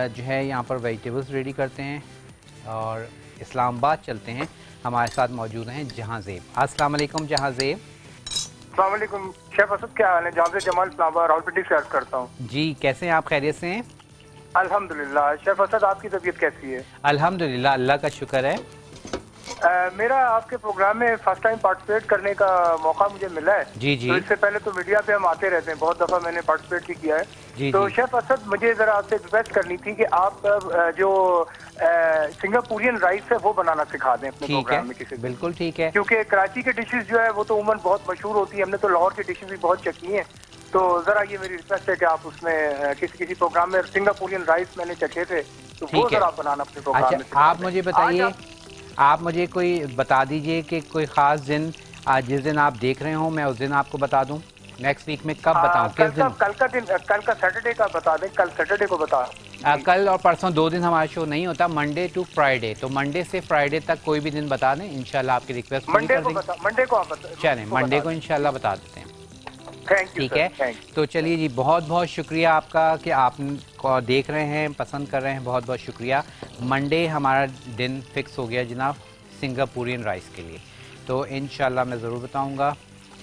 जो है यहाँ पर वेजिटेबल्स रेडी करते हैं और इस्लामाबाद चलते हैं। हमारे साथ मौजूद हैं जहांज़ेब। अस्सलाम वालेकुम जहांज़ेब। अस्सलाम वालेकुम शेफ असद, क्या हाल है? जहांज़ेब जमाल इस्लामाबाद रावलपिंडी से अर्ज करता हूँ। जी, कैसे हैं आप? खैरियत से हैं? अल्हम्दुलिल्लाह। शेफ असद, आपकी तबीयत कैसी है? अल्हम्दुलिल्लाह, अल्लाह का शुक्र है। मेरा आपके प्रोग्राम में फर्स्ट टाइम पार्टिसिपेट करने का मौका मुझे मिला है। जी जी। तो इससे पहले तो मीडिया पे हम आते रहते हैं, बहुत दफा मैंने पार्टिसिपेट भी किया है। जी तो जी। शेफ असद, मुझे जरा आपसे रिक्वेस्ट करनी थी कि आप जो सिंगापुरियन राइस है वो बनाना सिखा दें अपने ठीक है, प्रोग्राम में किसी दिन। बिल्कुल ठीक है। क्योंकि कराची की डिशेस जो है वो तो उमन बहुत मशहूर होती है, हमने तो लाहौर की डिशेस भी बहुत चखी हैं। तो जरा ये मेरी रिक्वेस्ट है कि आप उसमें किसी प्रोग्राम में सिंगापुरियन राइस मैंने चखे थे, तो वो ठीक है। जरा आप बनाना अपने प्रोग्राम में अच्छा, सिखा आप दें। मुझे आज बताइए, आप- आप मुझे कोई बता दीजिए कि कोई ख़ास दिन आज जिस दिन आप देख रहे हो, मैं उस दिन आपको बता दूं। नेक्स्ट वीक में कब बताऊं, किस दिन? कल का सैटरडे का बता दें, कल सैटरडे को बता। कल और परसों 2 दिन हमारा शो नहीं होता, मंडे टू फ्राइडे। तो मंडे से फ्राइडे तक कोई भी दिन बता दें, इंशाल्लाह आपकी रिक्वेस्ट पूरी कर देंगे। मंडे को आप बता। चलें, मंडे को इंशाल्लाह बता देते हैं। Thank you. ठीक है, तो चलिए जी, बहुत बहुत शुक्रिया आपका कि आप को देख रहे हैं, पसंद कर रहे हैं, बहुत बहुत शुक्रिया। मंडे हमारा दिन फिक्स हो गया जनाब सिंगापुरियन राइस के लिए, तो इंशाल्लाह मैं ज़रूर बताऊंगा।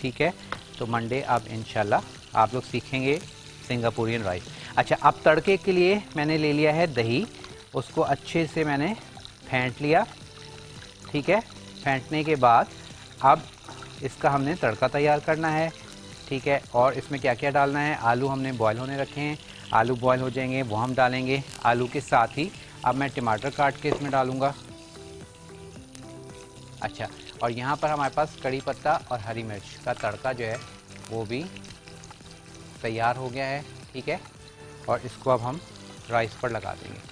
ठीक है, तो मंडे अब इंशाल्लाह आप लोग सीखेंगे सिंगापुरियन राइस। अच्छा, अब तड़के के लिए मैंने ले लिया है दही, उसको अच्छे से मैंने फेंट लिया। ठीक है, फेंटने के बाद अब इसका हमने तड़का तैयार करना है। ठीक है, और इसमें क्या क्या डालना है, आलू हमने बॉयल होने रखे हैं, आलू बॉयल हो जाएंगे वो हम डालेंगे। आलू के साथ ही अब मैं टमाटर काट के इसमें डालूंगा। अच्छा, और यहाँ पर हमारे पास कड़ी पत्ता और हरी मिर्च का तड़का जो है वो भी तैयार हो गया है। ठीक है, और इसको अब हम राइस पर लगा देंगे।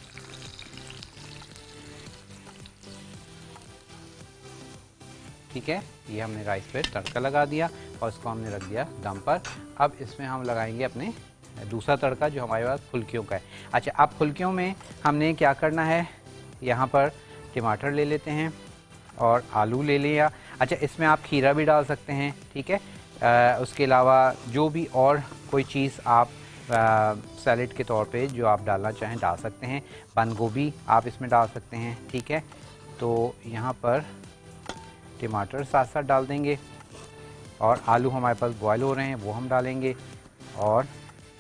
ठीक है, ये हमने राइस पे तड़का लगा दिया और इसको हमने रख दिया दम पर। अब इसमें हम लगाएंगे अपने दूसरा तड़का जो हमारे पास फुल्कियों का है। अच्छा, अब फुल्कियों में हमने क्या करना है, यहाँ पर टमाटर ले लेते हैं और आलू ले लिया। अच्छा, इसमें आप खीरा भी डाल सकते हैं। ठीक है, उसके अलावा जो भी और कोई चीज़ आप सैलेड के तौर पे जो आप डालना चाहें डाल सकते हैं। बंद गोभी आप इसमें डाल सकते हैं। ठीक है, तो यहाँ पर टमाटर साथ साथ डाल देंगे और आलू हमारे पास बॉयल हो रहे हैं वो हम डालेंगे, और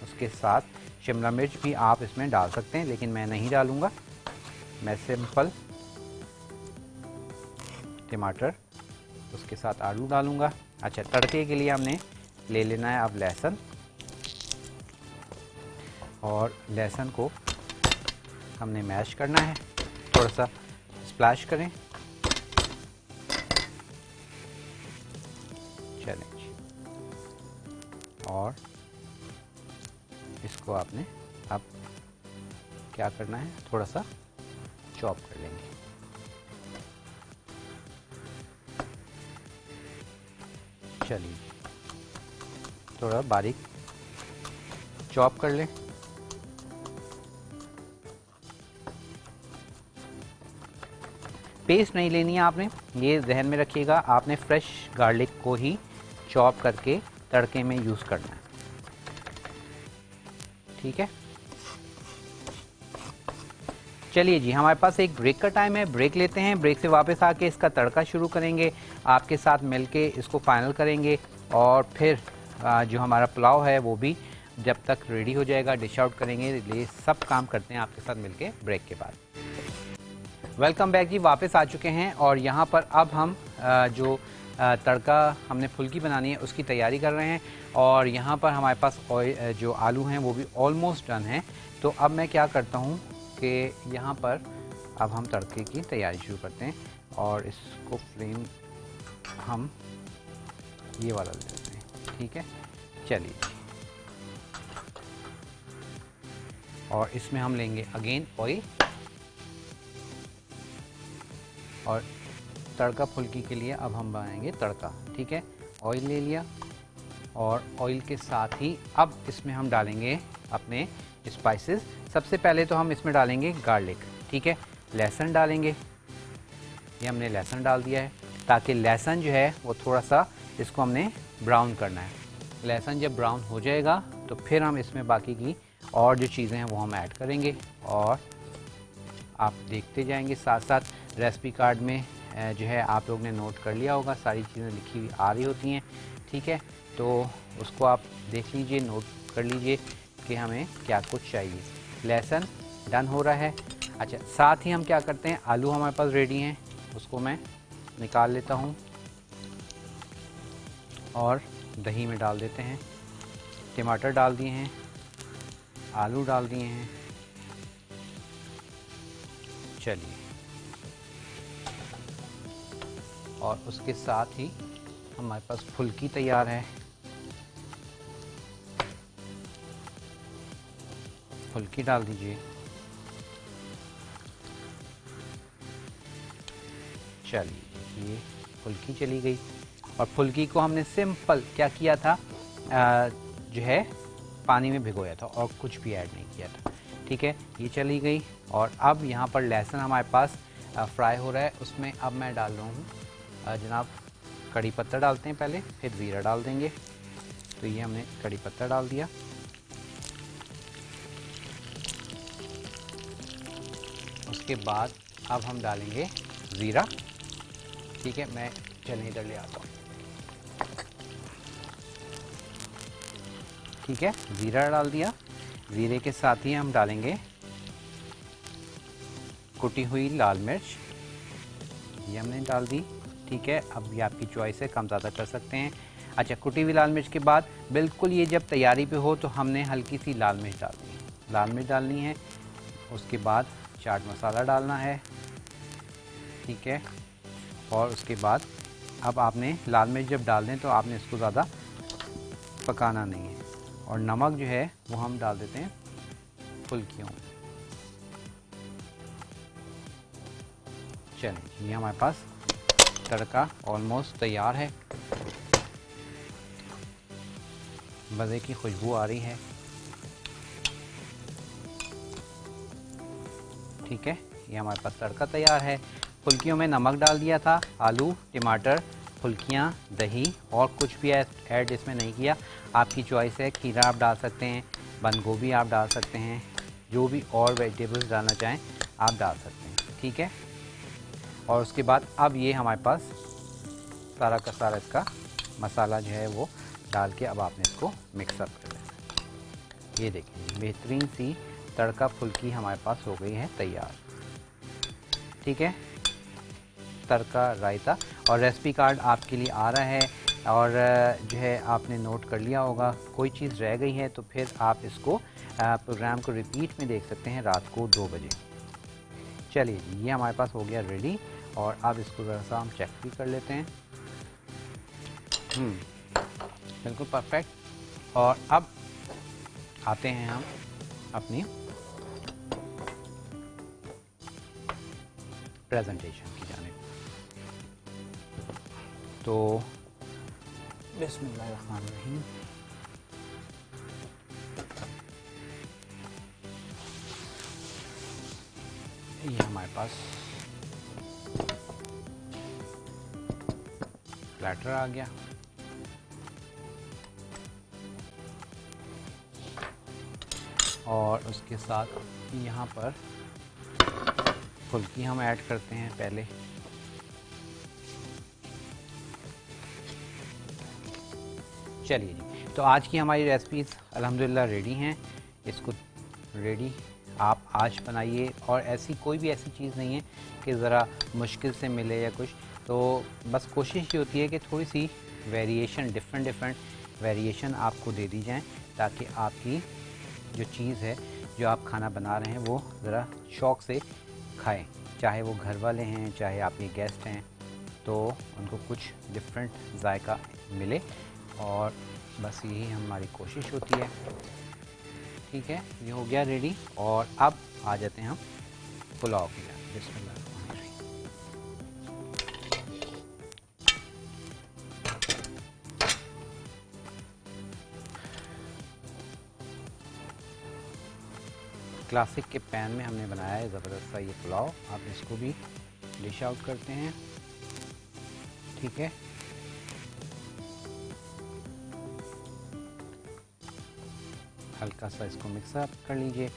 उसके साथ शिमला मिर्च भी आप इसमें डाल सकते हैं, लेकिन मैं नहीं डालूँगा, मैं सिंपल टमाटर उसके साथ आलू डालूँगा। अच्छा, तड़के के लिए हमने ले लेना है अब लहसुन, और लहसुन को हमने मैश करना है, थोड़ा सा स्प्लैश करें। चलें, और इसको आपने अब क्या करना है, थोड़ा सा चॉप कर लेंगे। चलिए, थोड़ा बारीक चॉप कर लें। पेस्ट नहीं लेनी है आपने, ये जहन में रखिएगा, आपने फ्रेश गार्लिक को ही चॉप करके तड़के में यूज़ करना है। ठीक है, चलिए जी, हमारे पास एक ब्रेक का टाइम है, ब्रेक लेते हैं। ब्रेक से वापस आके इसका तड़का शुरू करेंगे, आपके साथ मिलके इसको फाइनल करेंगे, और फिर जो हमारा पुलाव है वो भी जब तक रेडी हो जाएगा डिश आउट करेंगे। ये सब काम करते हैं आपके साथ मिलके ब्रेक के बाद। वेलकम बैक जी, वापस आ चुके हैं, और यहाँ पर अब हम जो तड़का हमने फुल्की बनानी है उसकी तैयारी कर रहे हैं, और यहाँ पर हमारे पास ऑयल जो आलू हैं वो भी ऑलमोस्ट डन हैं। तो अब मैं क्या करता हूँ कि यहाँ पर अब हम तड़के की तैयारी शुरू करते हैं, और इसको फ्लेम हम ये वाला ले लेते हैं। ठीक है, चलिए, और इसमें हम लेंगे अगेन ऑयल, और तड़का फुल्की के लिए अब हम बनाएंगे तड़का। ठीक है, ऑयल ले लिया, और ऑयल के साथ ही अब इसमें हम डालेंगे अपने स्पाइसेस। सबसे पहले तो हम इसमें डालेंगे गार्लिक। ठीक है, लहसुन डालेंगे, ये हमने लहसुन डाल दिया है, ताकि लहसुन जो है वो थोड़ा सा इसको हमने ब्राउन करना है। लहसुन जब ब्राउन हो जाएगा तो फिर हम इसमें बाकी की और जो चीज़ें हैं वो हम ऐड करेंगे, और आप देखते जाएंगे साथ साथ। रेसिपी कार्ड में जो है आप लोग ने नोट कर लिया होगा, सारी चीज़ें लिखी हुई आ रही होती हैं। ठीक है, तो उसको आप देख लीजिए, नोट कर लीजिए कि हमें क्या कुछ चाहिए। लहसुन डन हो रहा है। अच्छा, साथ ही हम क्या करते हैं, आलू हमारे पास रेडी हैं, उसको मैं निकाल लेता हूँ और दही में डाल देते हैं। टमाटर डाल दिए हैं, आलू डाल दिए हैं। चलिए, और उसके साथ ही हमारे पास फुल्की तैयार है। फुल्की डाल दीजिए। चलिए, ये फुल्की चली गई। और फुल्की को हमने सिंपल क्या किया था, जो है पानी में भिगोया था और कुछ भी ऐड नहीं किया था। ठीक है, ये चली गई। और अब यहाँ पर लहसुन हमारे पास फ्राई हो रहा है, उसमें अब मैं डाल रहा हूँ जनाब कड़ी पत्ता डालते हैं पहले, फिर ज़ीरा डाल देंगे। तो ये हमने कड़ी पत्ता डाल दिया। उसके बाद अब हम डालेंगे ज़ीरा। ठीक है, मैं चने इधर ले आता हूँ। ठीक है, ज़ीरा डाल दिया। ज़ीरे के साथ ही हम डालेंगे कुटी हुई लाल मिर्च, ये हमने डाल दी। ठीक है, अब ये आपकी चॉइस है, कम ज़्यादा कर सकते हैं। अच्छा, कुटी हुई लाल मिर्च के बाद बिल्कुल ये जब तैयारी पे हो तो हमने हल्की सी लाल मिर्च डालनी है। लाल मिर्च डालनी है। उसके बाद चाट मसाला डालना है। ठीक है, और उसके बाद अब आपने लाल मिर्च जब डाल दें तो आपने इसको ज़्यादा पकाना नहीं है। और नमक जो है वो हम डाल देते हैं फुल्कियों में। चलिए, ये हमारे पास तड़का ऑलमोस्ट तैयार है। मज़े की खुशबू आ रही है। ठीक है, ये हमारे पास तड़का तैयार है। फुल्कियों में नमक डाल दिया था, आलू, टमाटर, फुल्कियाँ, दही और कुछ भी ऐड इसमें नहीं किया। आपकी चॉइस है, खीरा आप डाल सकते हैं, बंद गोभी आप डाल सकते हैं, जो भी और वेजिटेबल्स डालना चाहें आप डाल सकते हैं। ठीक है, और उसके बाद अब ये हमारे पास सारा का सारा इसका मसाला जो है वो डाल के अब आपने इसको मिक्सअप कर लेना। ये देखिए, बेहतरीन सी तड़का फुल्की हमारे पास हो गई है तैयार। ठीक है, तड़का रायता। और रेसिपी कार्ड आपके लिए आ रहा है, और जो है आपने नोट कर लिया होगा। कोई चीज़ रह गई है तो फिर आप इसको प्रोग्राम को रिपीट में देख सकते हैं रात को 2 बजे। चलिए जी, ये हमारे पास हो गया रेडी। और अब इसको ज़रा सा हम चेक भी कर लेते हैं। बिल्कुल परफेक्ट। और अब आते हैं हम अपनी प्रेजेंटेशन की जानिब। तो बिस्मिल्लाहिर्रहमानिर्रहीम। ये हमारे पास प्लेटर आ गया। और उसके साथ यहाँ पर फुल्की हम ऐड करते हैं पहले। चलिए जी, तो आज की हमारी रेसिपीज़ अल्हम्दुलिल्लाह रेडी हैं। इसको रेडी आप आज बनाइए। और ऐसी कोई भी ऐसी चीज़ नहीं है कि ज़रा मुश्किल से मिले या कुछ, तो बस कोशिश ये होती है कि थोड़ी सी वेरिएशन, डिफरेंट वेरिएशन आपको दे दी जाए, ताकि आपकी जो चीज़ है, जो आप खाना बना रहे हैं, वो ज़रा शौक़ से खाएं। चाहे वो घर वाले हैं, चाहे आपके गेस्ट हैं, तो उनको कुछ डिफरेंट जायका मिले। और बस यही हमारी कोशिश होती है। ठीक है, ये हो गया रेडी। और अब आ जाते हैं हम पुलाव की जानिब। बिस्मिल्लाह। क्लासिक के पैन में हमने बनाया है ज़बरदस्त सा ये पुलाव। आप इसको भी डिश आउट करते हैं। ठीक है, हल्का सा इसको मिक्सअप कर लीजिए,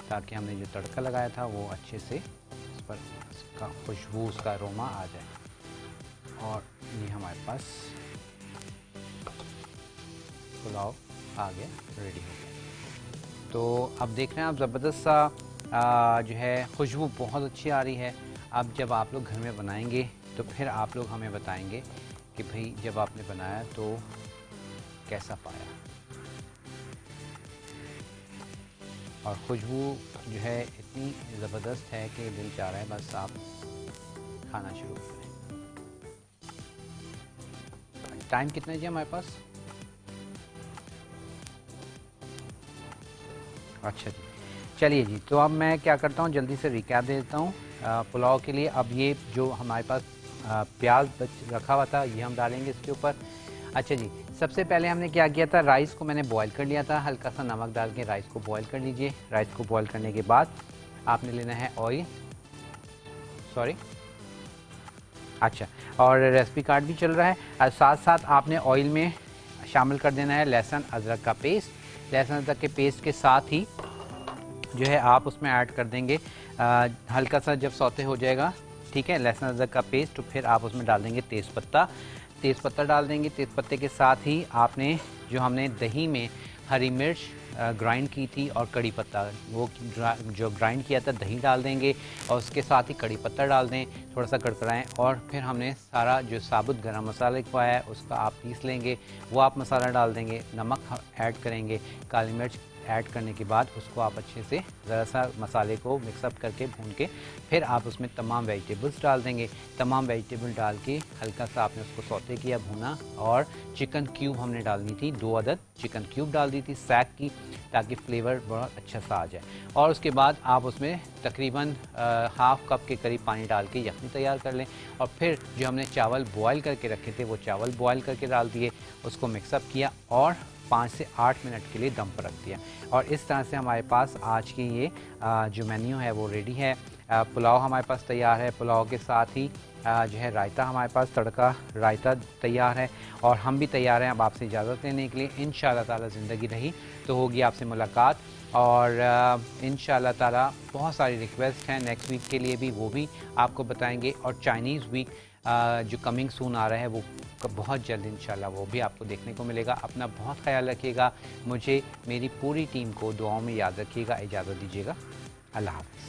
ताकि हमने जो तड़का लगाया था वो अच्छे से इस पर उसका खुशबू, उसका अरोमा आ जाए। और ये हमारे पास पुलाव आ गया, रेडी हो गया। तो अब देख रहे हैं आप, ज़बरदस्त सा जो है खुशबू बहुत अच्छी आ रही है। अब जब आप लोग घर में बनाएंगे तो फिर आप लोग हमें बताएंगे कि भाई जब आपने बनाया तो कैसा पाया। और खुशबू जो है इतनी ज़बरदस्त है कि दिल चाह रहा है बस आप खाना शुरू करें। टाइम कितना जी हमारे पास? अच्छा जी, चलिए जी, तो अब मैं क्या करता हूँ जल्दी से रिकैप दे देता हूँ पुलाव के लिए। अब ये जो हमारे पास प्याज रखा हुआ था ये हम डालेंगे इसके ऊपर। अच्छा जी, सबसे पहले हमने क्या किया था, राइस को मैंने बॉईल कर लिया था, हल्का सा नमक डाल के राइस को बॉईल कर लीजिए। राइस को बॉईल करने के बाद आपने लेना है ऑयल, सॉरी, अच्छा, और रेसिपी कार्ड भी चल रहा है। और साथ साथ आपने ऑयल में शामिल कर देना है लहसुन अदरक का पेस्ट। लहसुन अदरक के पेस्ट के साथ ही जो है आप उसमें ऐड कर देंगे हल्का सा जब सौते हो जाएगा, ठीक है, लहसुन अदरक का पेस्ट, तो फिर आप उसमें डाल देंगे तेज़पत्ता। तेज़पत्ता डाल देंगे। तेज़पत्ते के साथ ही आपने जो हमने दही में हरी मिर्च ग्राइंड की थी और कड़ी पत्ता, वो जो ग्राइंड किया था दही डाल देंगे और उसके साथ ही कड़ी पत्ता डाल दें, थोड़ा सा कड़कड़ाएँ। और फिर हमने सारा जो साबुत गरम मसाला का है उसका आप पीस लेंगे, वो आप मसाला डाल देंगे। नमक ऐड करेंगे, काली मिर्च ऐड करने के बाद उसको आप अच्छे से ज़रा सा मसाले को मिक्सअप करके भून के फिर आप उसमें तमाम वेजिटेबल्स डाल देंगे। तमाम वेजिटेबल डाल के हल्का सा आपने उसको सौते किया, भुना। और चिकन क्यूब हमने डालनी थी, 2 अदद चिकन क्यूब डाल दी थी सैक की, ताकि फ्लेवर बहुत अच्छा सा आ जाए। और उसके बाद आप उसमें तकरीबन हाफ़ कप के करीब पानी डाल के यखनी तैयार कर लें। और फिर जो हमने चावल बॉयल करके रखे थे वो चावल बॉयल करके डाल दिए, उसको मिक्सअप किया और 5 से 8 मिनट के लिए दम पर रख दिया। और इस तरह से हमारे पास आज की ये जो मेन्यू है वो रेडी है। पुलाव हमारे पास तैयार है। पुलाव के साथ ही जो है रायता हमारे पास, तड़का रायता तैयार है। और हम भी तैयार हैं अब आपसे इजाज़त लेने के लिए। इंशाअल्लाह ताला ज़िंदगी रही तो होगी आपसे मुलाकात। और इंशाअल्लाह ताला बहुत सारी रिक्वेस्ट हैं नेक्स्ट वीक के लिए भी, वो भी आपको बताएंगे। और चाइनीज़ वीक जो कमिंग सून आ रहा है वो बहुत जल्द इंशाल्लाह वो भी आपको देखने को मिलेगा। अपना बहुत ख्याल रखिएगा, मुझे मेरी पूरी टीम को दुआओं में याद रखिएगा। इजाज़त दीजिएगा, अल्लाह हाफ़िज़।